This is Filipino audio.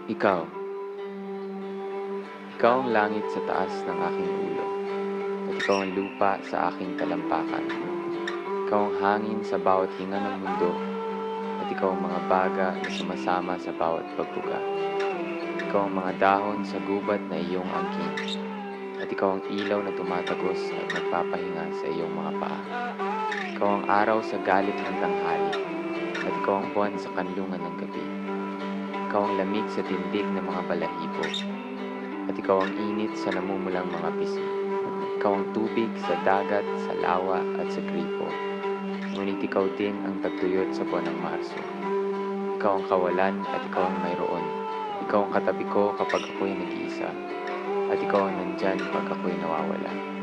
Ikaw, ikaw ang langit sa taas ng aking ulo, at ikaw ang lupa sa aking talampakan. Ikaw ang hangin sa bawat hinga ng mundo, at ikaw ang mga baga na sumasama sa bawat pagbuga. Ikaw ang mga dahon sa gubat na iyong angkin, at ikaw ang ilaw na tumatagos at nagpapahinga sa iyong mga paa. Ikaw ang araw sa galit ng tanghali, at ikaw ang buwan sa kanlungan ng gabi. Ikaw ang lamig sa tindig ng mga balahibo, at ikaw ang init sa namumulang mga pisngi. Ikaw ang tubig sa dagat, sa lawa at sa gripo. Ngunit ikaw din ang tagtuyot sa buwan ng Marso. Ikaw ang kawalan at ikaw ang mayroon. Ikaw ang katabi ko kapag ako'y nag-iisa, at ikaw ang nandyan pag ako'y nawawala.